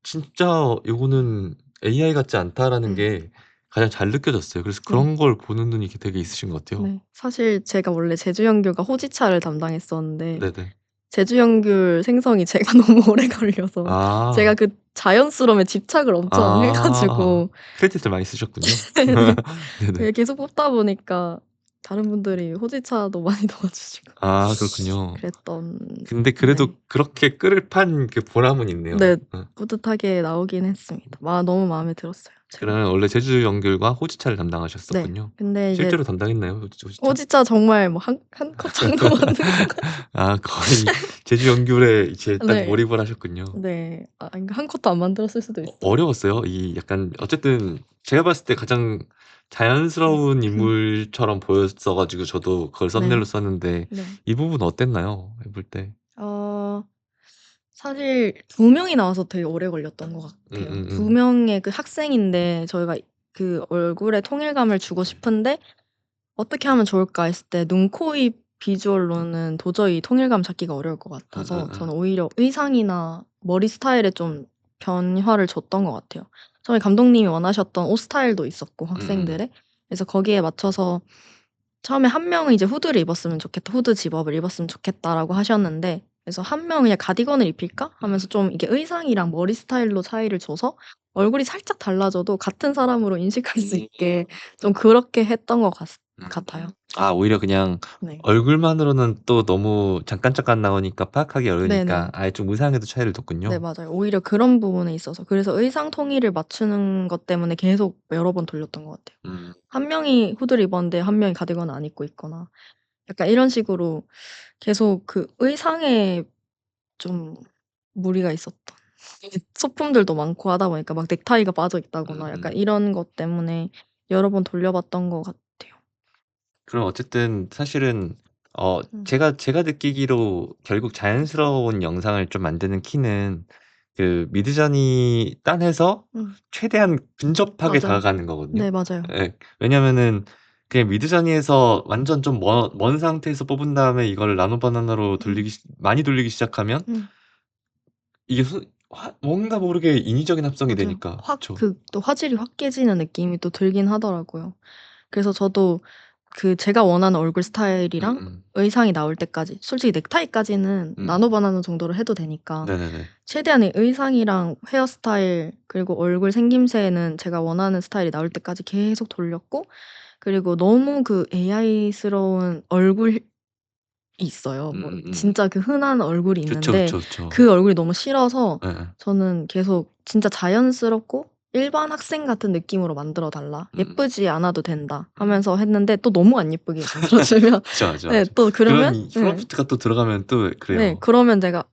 진짜 '요거는 AI 같지 않다.'라는 음. 게 가장 잘 느껴졌어요. 그래서 네. 그런 걸 보는 눈이 되게 있으신 것 같아요. 네. 사실 제가 원래 제주 연귤과 호지차를 담당했었는데 네네. 제주 연귤 생성이 제가 너무 오래 걸려서 제가 아. 그 자연스러움에 집착을 엄청 해 아. 가지고 크레딧을 많이 쓰셨군요. 네네. 네네. 예 계속 뽑다 보니까 다른 분들이 호지차도 많이 도와주시고 아 그렇군요. 그랬던 근데 네. 그래도 그렇게 끈을 판 그 보람은 있네요. 네. 뿌듯하게 나오긴 했습니다. 너무 마음에 들었어요 제가. 그러면 원래 제주 연귤과 호지차를 네. 담당하셨었군요. 근데 이제 실제로 담당했나요? 호지차? 호지차 정말 뭐 한 컵 정도 만든 것 같아요. 아 거의 제주 연귤에 이제 딱 네. 몰입을 하셨군요. 네. 그러니까 한 컵도 안 만들었을 수도 있어요. 어려웠어요? 이 약간 어쨌든 제가 봤을 때 가장 자연스러운 인물처럼 보였어 가지고 저도 그걸 썸네일로 네. 썼는데 네. 이 부분은 어땠나요? 해 볼 때? 어 사실 2 명이 나와서 되게 오래 걸렸던 것 같아요. 2 명의 그 학생인데 저희가 그 얼굴에 통일감을 주고 싶은데 '어떻게 하면 좋을까?' 했을 때 눈, 코, 입 비주얼로는 도저히 통일감 잡기가 어려울 것 같아서 저는 오히려 의상이나 머리 스타일에 좀 변화를 줬던 것 같아요. 처음에 감독님이 원하셨던 옷 스타일도 있었고 학생들의. 그래서 거기에 맞춰서 처음에 한 명은 이제 "후드를 입었으면 좋겠다. 후드 집업을 입었으면 좋겠다."라고 하셨는데 그래서 한 명은 "그냥 가디건을 입힐까?" 하면서 좀 이게 의상이랑 머리 스타일로 차이를 줘서 얼굴이 살짝 달라져도 같은 사람으로 인식할 수 있게 좀 그렇게 했던 것 같아요. 아 오히려 그냥 네. 얼굴만으로는 또 너무 잠깐 나오니까 파악하기 어려우니까 네네. 아예 좀 의상에도 차이를 네 뒀군요. 맞아요. 오히려 그런 부분에 있어서 그래서 의상 통일을 맞추는 것 때문에 계속 여러 번 돌렸던 것 같아요. 음. 한 명이 후드를 입었는데 한 명이 가디건을 안 입고 있거나 약간 이런 식으로 계속 그 의상에 좀 무리가 있었던 이게 소품들도 많고 하다 보니까 막 넥타이가 빠져 있다거나 약간 이런 것 때문에 여러 번 돌려봤던 것 같아요. 그럼 어쨌든 사실은 음. 제가 느끼기로 결국 자연스러운 영상을 좀 만드는 키는 그 미드저니 딴에서 음. 최대한 근접하게 맞아요. 다가가는 거거든요. 네 맞아요. 예. 왜냐면은 그냥 미드저니에서 완전 좀 먼 상태에서 뽑은 다음에 이걸 나노 바나나로 음. 많이 돌리기 시작하면 음. 이게 뭔가 모르게 인위적인 합성이 맞아요. 되니까. 확 그쵸. 또 화질이 확 깨지는 느낌이 또 들긴 하더라고요. 그래서 저도 제가 원하는 얼굴 스타일이랑 음음. 의상이 나올 때까지 솔직히 넥타이까지는 음. 나노 바나나 정도로 해도 되니까 네네네. 최대한의 의상이랑 헤어스타일 그리고 얼굴 생김새는 제가 원하는 스타일이 나올 때까지 계속 돌렸고 그리고 너무 그 AI스러운 얼굴이 있어요. 뭐 음음음. 진짜 그 흔한 얼굴이 그쵸, 있는데 그쵸, 그쵸. 그 얼굴이 너무 싫어서 예예. 저는 계속 진짜 자연스럽고 일반 학생 같은 느낌으로 만들어 달라. 음음. 예쁘지 않아도 된다 하면서 했는데 또 너무 안 예쁘게 만들어 주면 그쵸. 맞아, 네 맞아. 또 그런 그러면 이 네. 프롬프트가 또 들어가면 또 네. 그래요. 그러면 제가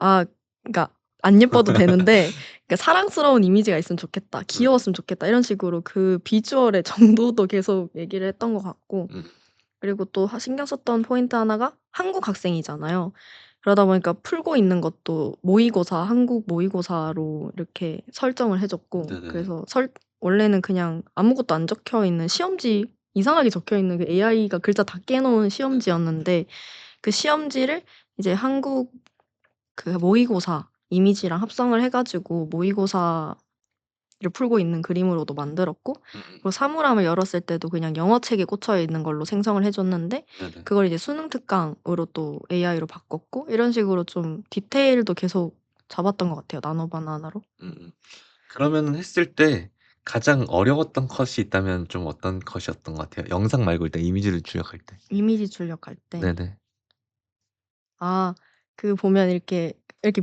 그러니까 안 예뻐도 되는데 그러니까 '사랑스러운 이미지가 있으면 좋겠다. 음. 귀여웠으면 좋겠다.' 이런 식으로 그 비주얼의 정도도 계속 얘기를 했던 것 같고 음. 그리고 또 신경 썼던 포인트 하나가 한국 학생이잖아요. 그러다 보니까 풀고 있는 것도 모의고사, 한국 모의고사로 이렇게 설정을 해 줬고 네네네. 그래서 원래는 그냥 아무것도 안 적혀 있는 시험지 이상하게 적혀 있는 그 AI가 글자 다 깨 놓은 시험지였는데 그 시험지를 이제 한국 그 모의고사 이미지랑 합성을 해 가지고 모의고사를 풀고 있는 그림으로도 만들었고 음음. 그리고 사물함을 열었을 때도 그냥 영어 책에 꽂혀 있는 걸로 생성을 해 줬는데 네네. 그걸 이제 수능 특강으로 또 AI로 바꿨고 이런 식으로 좀 디테일도 계속 잡았던 것 같아요, 나노 바나나로. 음음. 그러면은 했을 때 가장 어려웠던 컷이 있다면 좀 어떤 컷이었던 것 같아요? 영상 말고 일단 이미지를 출력할 때. 이미지 출력할 때. 네네. 아 보면 이렇게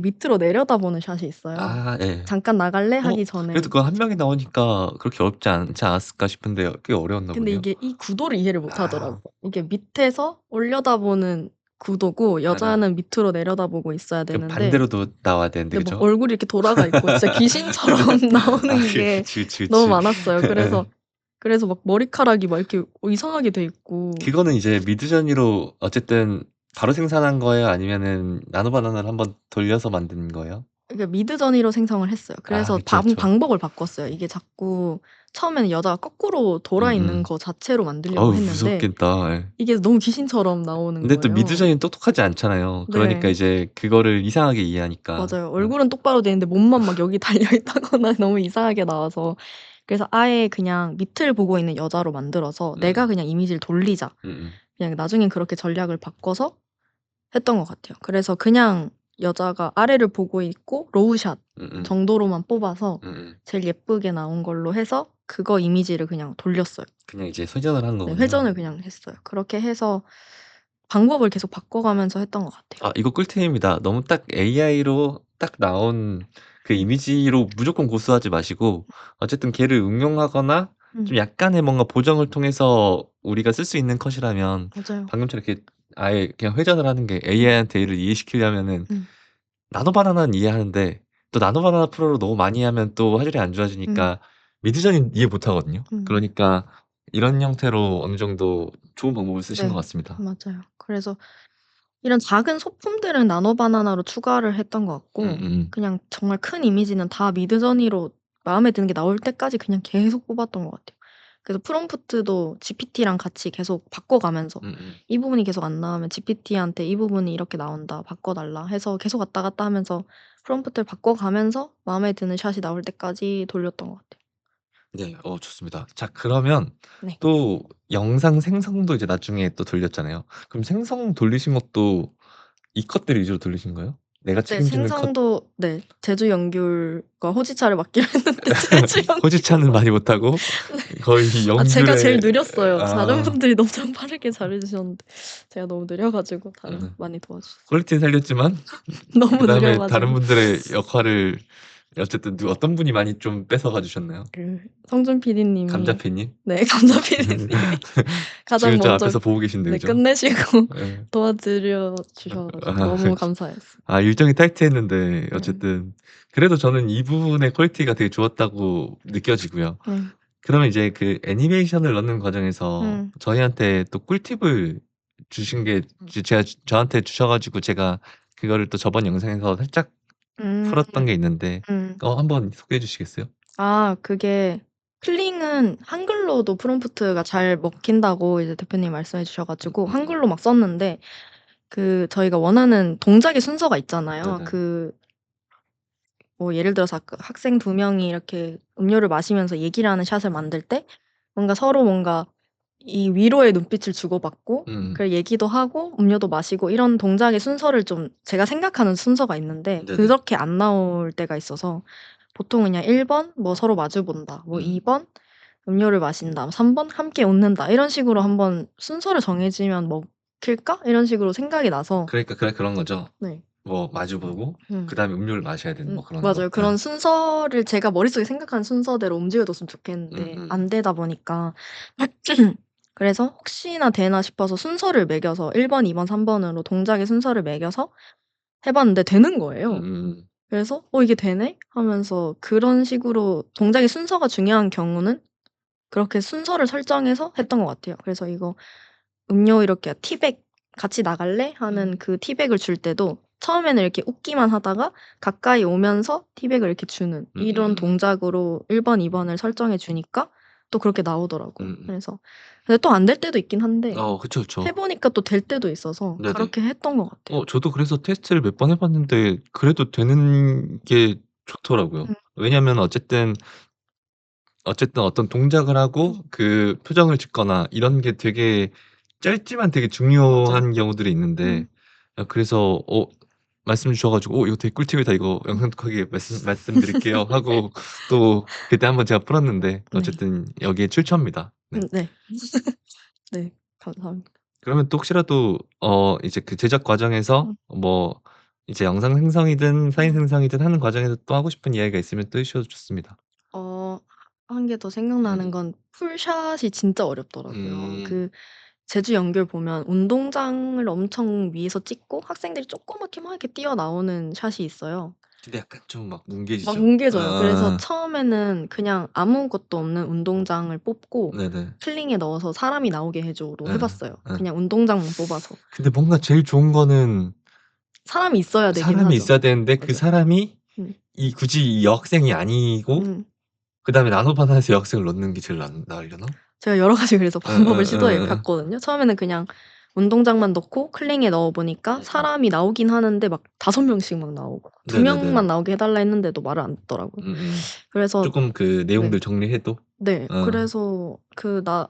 밑으로 내려다보는 샷이 있어요. 아 예. "잠깐 나갈래?" 어 하기 그래도 전에. 그거 한 명이 나오니까 그렇게 어렵지 않지 않았을까 싶은데 꽤 어려웠나 근데 보네요. 이게 이 구도를 이해를 못 아. 하더라고요. 이게 밑에서 올려다보는 구도고 예예. 여자는 밑으로 내려다보고 있어야 그 되는데 반대로도 나와야 되는데 근데 막 그죠? 얼굴이 이렇게 돌아가 있고 진짜 귀신처럼 아 나오는 게 그치, 그치, 너무 그치. 많았어요. 예예. 그래서 막 머리카락이 막 이렇게 이상하게 돼 있고 그거는 이제 미드저니로 어쨌든 바로 생산한 거예요? 아니면은 나노 바나나를 한번 돌려서 만든 거예요? 이게 미드저니로 생성을 했어요. 아 그래서 그쵸, 그쵸. 방법을 바꿨어요. 이게 자꾸 처음에는 여자가 거꾸로 돌아 있는 음음. 거 자체로 만들려고 어우 했는데 무섭겠다. 예. 이게 너무 귀신처럼 나오는 근데 또 거예요. 미드저니는 똑똑하지 않잖아요. 그러니까 네. 이제 그거를 이상하게 이해하니까. 맞아요. 얼굴은 똑바로 돼 있는데 몸만 막 여기 달려 있다거나 너무 이상하게 나와서 그래서 아예 그냥 밑을 보고 있는 여자로 만들어서 '내가 음음. 그냥 이미지를 돌리자.' 음음. 그냥 나중엔 그렇게 전략을 바꿔서 했던 것 같아요. 그래서 그냥 여자가 아래를 보고 있고 로우샷 음음. 정도로만 뽑아서 음음. 제일 예쁘게 나온 걸로 해서 그거 이미지를 그냥 돌렸어요. 그냥 이제 소전을 한 네 거군요. 회전을 그냥 했어요. 그렇게 해서 방법을 계속 바꿔가면서 했던 것 같아요. 아 이거 꿀팁입니다. 너무 딱 AI로 딱 나온 그 이미지로 무조건 고수하지 마시고 어쨌든 걔를 응용하거나 음 좀 약간의 뭔가 보정을 통해서 우리가 쓸 수 있는 컷이라면 맞아요. 방금처럼 이렇게 아예 그냥 회전을 하는 게 AI한테 이를 이해시키려면은 음 나노 바나나는 이해하는데 또 나노 바나나 프로로 너무 많이 하면 또 화질이 안 음 좋아지니까 미드저니는 이해 못 하거든요. 음. 그러니까 이런 형태로 어느 정도 좋은 방법을 쓰신 것 네. 같습니다. 맞아요. 그래서 이런 작은 소품들은 나노 바나나로 추가를 했던 것 같고 음음음. 그냥 정말 큰 이미지는 다 미드저니로 마음에 드는 게 나올 때까지 그냥 계속 뽑았던 것 같아요. 그래서 프롬프트도 GPT랑 같이 계속 바꿔가면서 음음. 이 부분이 계속 안 나오면 GPT한테 "이 부분이 이렇게 나온다. 바꿔 달라." 해서 계속 왔다 갔다 하면서 프롬프트를 바꿔가면서 마음에 드는 샷이 나올 때까지 돌렸던 것 같아요. 네. 좋습니다. 자 그러면 네. 또 영상 생성도 이제 나중에 또 돌렸잖아요. 그럼 생성 돌리신 것도 이 컷들 위주로 돌리신 거예요? 내가 네. 책임지는 컷 생성도 네. 제주 연귤과 호지차를 맡기로 했는데 제주 호지차는 연귤만 많이 못하고 거의 제가 제일 연귤에 느렸어요. 다른 아 분들이 엄청 빠르게 잘해 주셨는데 제가 너무 느려 가지고 음. 많이 도와주셨어요. 퀄리티는 살렸지만 너무 느려 그다음에 다른 가지고. 분들의 역할을 어쨌든 어떤 분이 많이 좀 뺏어가 주셨나요? 성준 PD님이 감자패님? 네 감자 PD님이 가장 지금 저 먼저 앞에서 보고 계신데 네 그죠? 끝내시고 예. 도와드려 주셔 가지고 아 너무 감사했어요. 아 일정이 타이트했는데 네. 어쨌든 그래도 저는 이 부분의 퀄리티가 되게 좋았다고 느껴지고요. 네. 그러면 이제 그 애니메이션을 넣는 과정에서 음. 저희한테 또 꿀팁을 주신 게 저한테 주셔 가지고 제가 그거를 또 저번 영상에서 살짝 음. 풀었던 게 있는데 음. 한번 소개해 주시겠어요? 그게 플링은 한글로도 프롬프트가 잘 먹힌다고 이제 대표님이 말씀해 주셔 가지고 음음. 한글로 막 썼는데 저희가 원하는 동작의 순서가 있잖아요. 네네. 뭐 예를 들어서 아까 학생 두 명이 이렇게 음료를 마시면서 얘기를 하는 샷을 만들 때 뭔가 서로 뭔가 이 위로의 눈빛을 주고받고 음. 그 얘기도 하고 음료도 마시고 이런 동작의 순서를 좀 제가 생각하는 순서가 있는데 네네. 그렇게 안 나올 때가 있어서 보통 그냥 1번 뭐 서로 마주 본다. 뭐 음. 2번 음료를 마신다. 3번 함께 웃는다. 이런 식으로 한번 순서를 정해지면 먹힐까? 이런 식으로 생각이 나서 그러니까 그런 거죠. 네. 뭐 마주 보고 음. 그다음에 음료를 마셔야 되는 뭐 그런 거. 맞아요. 그런 순서를 제가 머릿속에 생각하는 순서대로 움직여줬으면 좋겠는데 음음. 안 되다 보니까 그래서 혹시나 되나 싶어서 순서를 매겨서 1 번, 2번, 3 번으로 동작의 순서를 매겨서 해 봤는데 되는 거예요. 음음. 그래서 '어 이게 되네?' 하면서 그런 식으로 동작의 순서가 중요한 경우는 그렇게 순서를 설정해서 했던 것 같아요. 그래서 이거 음료 이렇게 티백 "같이 나갈래?" 하는 그 티백을 줄 때도 처음에는 이렇게 웃기만 하다가 가까이 오면서 티백을 이렇게 주는 이런 동작으로 1 번, 2 번을 설정해 주니까 또 그렇게 나오더라고요. 그래서 근데 또 안 될 때도 있긴 한데 그쵸, 해 그쵸. 보니까 또 될 때도 있어서 네네. 그렇게 했던 것 같아요. 저도 그래서 테스트를 몇 번 해 봤는데 그래도 되는 게 좋더라고요. 음. 왜냐면 어쨌든 어떤 동작을 하고 그 표정을 짓거나 이런 게 되게 짧지만 되게 맞아요. 중요한 경우들이 있는데 음. 그래서 말씀 주셔 가지고 이거 되게 꿀팁이다. 이거 영상톡하게 말씀드릴게요." 하고 또 그때 한번 제가 풀었는데 네. 어쨌든 여기에 출처입니다. 네. 네. 네. 감사합니다. 그러면 또 혹시라도 이제 그 제작 과정에서 음. 뭐 이제 영상 생성이든 사진 생성이든 하는 과정에서 또 하고 싶은 이야기가 있으면 또 해 주셔도 좋습니다. 어 한 개 더 생각나는 건 풀샷이 진짜 어렵더라고요. 음. 그 제주 연결 보면 운동장을 엄청 위에서 찍고 학생들이 조그맣게 막 이렇게 뛰어나오는 샷이 있어요. 근데 약간 좀 막 막 뭉개지죠. 뭉개져요. 그래서 처음에는 그냥 아무것도 없는 운동장을 뽑고 네네. "클링에 넣어서 사람이 나오게 해 줘."로 해 예. 봤어요. 예. 그냥 운동장만 뽑아서. 근데 뭔가 제일 좋은 거는 사람이 있어야 되긴 사람이 하죠. 있어야 되는데 그 맞아요. 사람이 음. 굳이 이 여학생이 아니고 음. 그다음에 나노 바나나에서 여학생을 넣는 게 제일 나으려나? 제가 여러 가지 그래서 방법을 시도해 예예예예. 봤거든요. 처음에는 그냥 운동장만 넣고 클링에 넣어 보니까 사람이 나오긴 하는데 막 5 명씩 막 나오고 2 네네네. 명만 나오게 해 달라 했는데도 말을 안 듣더라고요. 음음. 그래서 쪼끔 그 네. 내용들 정리해도 네. 어. 그래서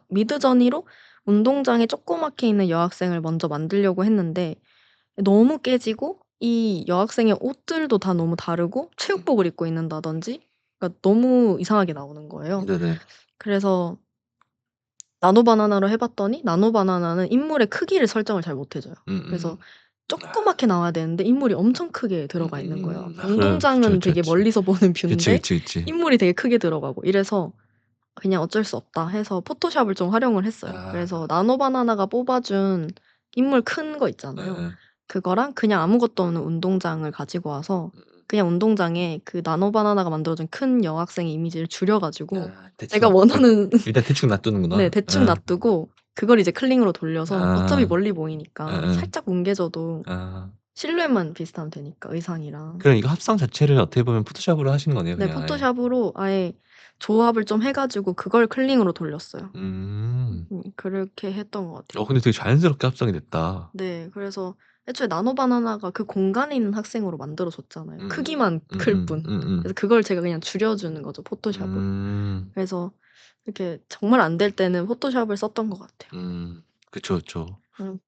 미드저니로 운동장에 조그맣게 있는 여학생을 먼저 만들려고 했는데 너무 깨지고 이 여학생의 옷들도 다 너무 다르고 체육복을 입고 있는다든지 그러니까 너무 이상하게 나오는 거예요. 네네. 그래서 나노 바나나로 해 봤더니 나노 바나나는 인물의 크기를 설정을 잘 못 해 줘요. 그래서 조그맣게 나와야 되는데 인물이 엄청 크게 들어가 있는 거예요. 그쵸, 운동장은 그쵸, 되게 그쵸. 멀리서 보는 그치, 뷰인데 그치, 그치. 인물이 되게 크게 들어가고 이래서 그냥 어쩔 수 없다 해서 포토샵을 좀 활용을 했어요. 그래서 나노 바나나가 뽑아 준 인물 큰 거 있잖아요. 예예. 그거랑 그냥 아무것도 없는 운동장을 가지고 와서 그냥 운동장에 그 나노 바나나가 만들어 준 큰 여학생의 이미지를 줄여 가지고 제가 대충 원하는 일단 대충 네 놔두는구나. 대충 예. 놔두고 그걸 이제 클링으로 돌려서 어차피 아. 멀리 보이니까 예예. 살짝 뭉개져도 아. 실루엣만 비슷하면 되니까 의상이랑. 그럼 이거 합성 자체를 어떻게 보면 포토샵으로 하신 거네요 네 그냥 아예. 포토샵으로 아예 조합을 좀 해 가지고 그걸 클링으로 돌렸어요. 음. 그렇게 했던 것 같아요. 근데 되게 자연스럽게 합성이 됐다. 네. 그래서 애초에 나노 바나나가 그 공간에 있는 학생으로 만들어 줬잖아요. 음음. 크기만 클 뿐. 그래서 그걸 제가 그냥 줄여 주는 거죠 포토샵으로. 음. 그래서 이렇게 정말 안 될 때는 포토샵을 썼던 것 같아요. 그쵸, 그쵸. 음.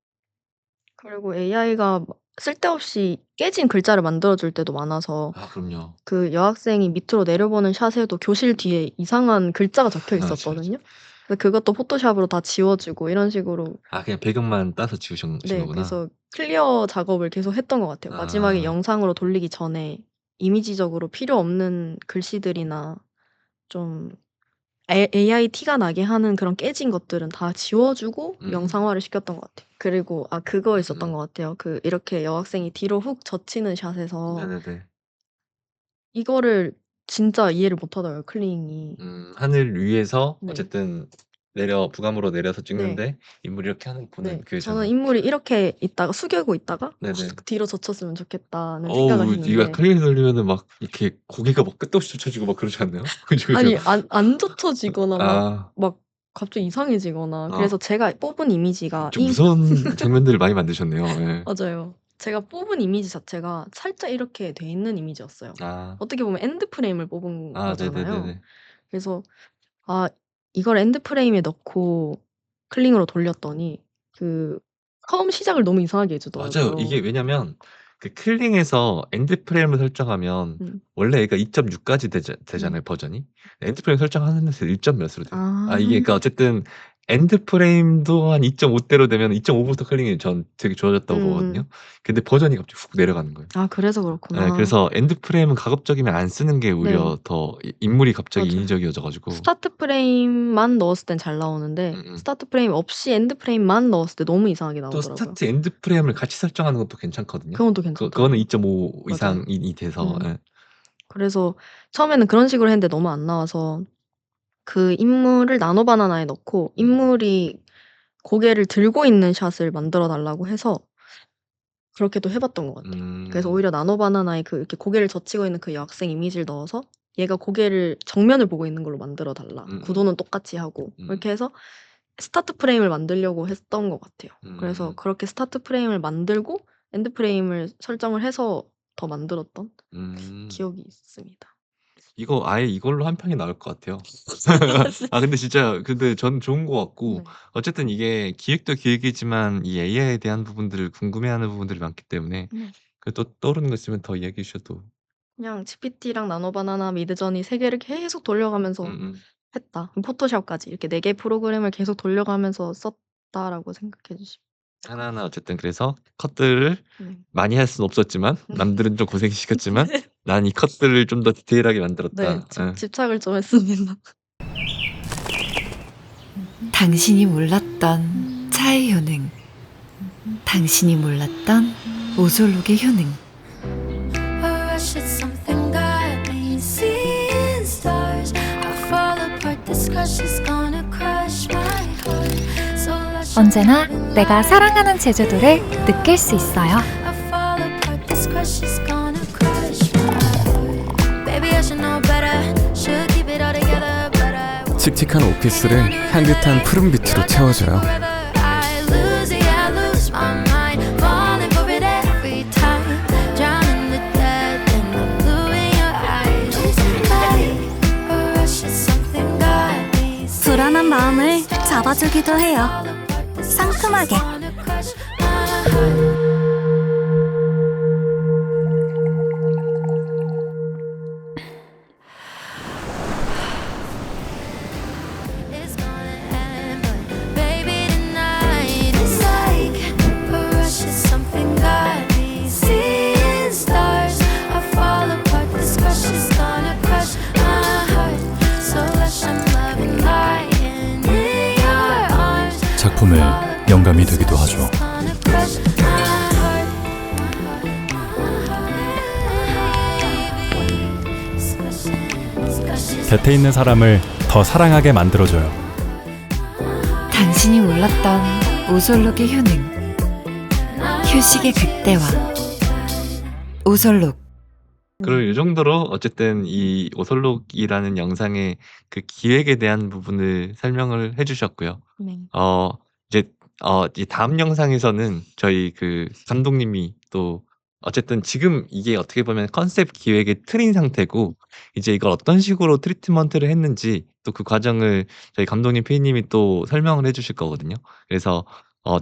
그리고 AI가 쓸데없이 깨진 글자를 만들어 줄 때도 많아서 그럼요. 그 여학생이 밑으로 내려보는 샷에도 교실 뒤에 이상한 글자가 적혀 맞아, 맞아. 있었거든요. 그래서 그것도 포토샵으로 다 지워 주고 이런 식으로 그냥 배경만 따서 지우신 네 거구나. 그래서 클리어 작업을 계속 했던 것 같아요. 마지막에 아. 영상으로 돌리기 전에 이미지적으로 필요 없는 글씨들이나 좀 AI 티가 나게 하는 그런 깨진 것들은 다 지워 주고 영상화를 시켰던 것 같아요. 그리고 그거 있었던 것 같아요. 그 이렇게 여학생이 뒤로 훅 젖히는 샷에서 네네네. 이거를 진짜 이해를 못 하더라고요 클링이. 하늘 위에서 네. 어쨌든 부감으로 내려서 네. 찍는데 인물이 이렇게 보는 네. 그 저는 장면. 인물이 이렇게 있다가 숙이고 있다가 네네. 확 뒤로 젖혔으면 좋겠다는 생각을 이거 했는데 클릭 돌리면은 막 이렇게 고개가 막 끝도 없이 젖혀지고 막 그러지 않나요? 그죠, 그죠. 아니 안 젖혀지거나 아. 막 갑자기 이상해지거나 아. 그래서 제가 뽑은 이미지가 좀 무서운 장면들을 많이 만드셨네요. 예. 맞아요. 제가 뽑은 이미지 자체가 살짝 이렇게 돼 있는 이미지였어요. 아. 어떻게 보면 엔드 프레임을 뽑은 거잖아요. 네네네네. 그래서 이걸 엔드 프레임에 넣고 클링으로 돌렸더니 그 처음 시작을 너무 이상하게 해 맞아요. 주더라고요. 이게 왜냐면 그 클링에서 엔드 프레임을 설정하면 음. 원래 얘가 2.6 까지 되잖아요, 네. 버전이. 엔드 프레임 설정하는데서 1. 몇으로 돼요. 아. 이게 그러니까 어쨌든 엔드 프레임도 한 2.5 대로 되면 2.5 부터 클링이 전 되게 좋아졌다고 보거든요. 근데 버전이 갑자기 훅 내려가는 거예요. 아 그래서 예, 그렇구나. 그래서 엔드 프레임은 가급적이면 안 쓰는 게 네. 오히려 더 인물이 갑자기 맞아요. 인위적이어져 가지고. 스타트 프레임만 넣었을 땐 잘 나오는데 스타트 프레임 없이 엔드 프레임만 넣었을 때 너무 이상하게 또 나오더라고요. 스타트 엔드 프레임을 같이 설정하는 것도 괜찮거든요. 그건 또 그거는 괜찮더라고요. 2.5 맞아요. 이상이 돼서. 예. 그래서 처음에는 그런 식으로 했는데 너무 안 나와서 그 인물을 나노 바나나에 넣고 인물이 고개를 들고 있는 샷을 만들어 달라고 해서 그렇게 또 해 봤던 것 같아요. 그래서 오히려 나노 바나나에 그 이렇게 고개를 젖히고 있는 그 여학생 이미지를 넣어서 얘가 고개를 정면을 보고 있는 걸로 만들어 달라. 구도는 똑같이 하고 이렇게 해서 스타트 프레임을 만들려고 했던 것 같아요. 그래서 그렇게 스타트 프레임을 만들고 엔드 프레임을 설정을 해서 더 만들었던 기억이 있습니다. 이거 아예 이걸로 한 편이 나올 것 같아요. 근데 진짜 저는 좋은 것 같고 네. 어쨌든 이게 기획도 기획이지만 이 AI에 대한 부분들을 궁금해하는 부분들이 많기 때문에 네. 또 떠오르는 거 있으면 더 이야기해 주셔도. 그냥 GPT랑 나노 바나나, 미드저니 3 개를 계속 돌려가면서 했다. 포토샵까지 이렇게 4 개 프로그램을 계속 돌려가면서 썼다라고 생각해 주시면 하나하나 어쨌든 그래서 컷들을 네. 많이 할 수는 없었지만 남들은 좀 고생시켰지만 난 이 컷들을 좀 더 디테일하게 만들었다. 네. 예. 집착을 좀 했습니다. 당신이 몰랐던 차의 효능, 당신이 몰랐던 오솔록의 효능. 언제나 내가 사랑하는 제주도를 느낄 수 있어요. 칙칙한 오피스를 향긋한 푸른빛으로 채워줘요. 불안한 마음을 잡아주기도 해요. 상큼하게. 작품의 영감이 되기도 하죠. 곁에 있는 사람을 더 사랑하게 만들어줘요. 당신이 몰랐던 오솔록의 효능. 휴식의 극대화. 오솔록. 그리고 이 정도로 어쨌든 이 오솔록이라는 영상의 그 기획에 대한 부분을 설명을 해 주셨고요. 네. 이제 이 다음 영상에서는 저희 그 감독님이 또 어쨌든 지금 이게 어떻게 보면 컨셉 기획의 틀인 상태고 이제 이걸 어떤 식으로 트리트먼트를 했는지 또 그 과정을 저희 감독님 PD님이 또 설명을 해 주실 거거든요. 그래서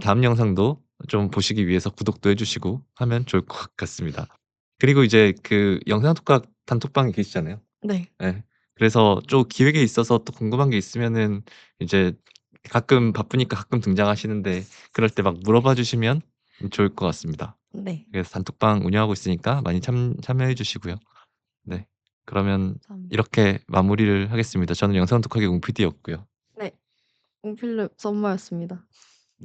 다음 영상도 좀 보시기 위해서 구독도 해 주시고 하면 좋을 것 같습니다. 그리고 이제 그 영상 독학 단톡방에 계시잖아요. 네. 예. 그래서 좀 기획에 있어서 또 궁금한 게 있으면은 이제 가끔 바쁘니까 가끔 등장하시는데 그럴 때 막 물어봐 주시면 좋을 것 같습니다. 네. 그래서 단톡방 운영하고 있으니까 많이 참여해 주시고요. 네. 그러면 감사합니다. 이렇게 마무리를 하겠습니다. 저는 영상 독학의 웅 PD였고요. 네. 웅필름 썸머였습니다.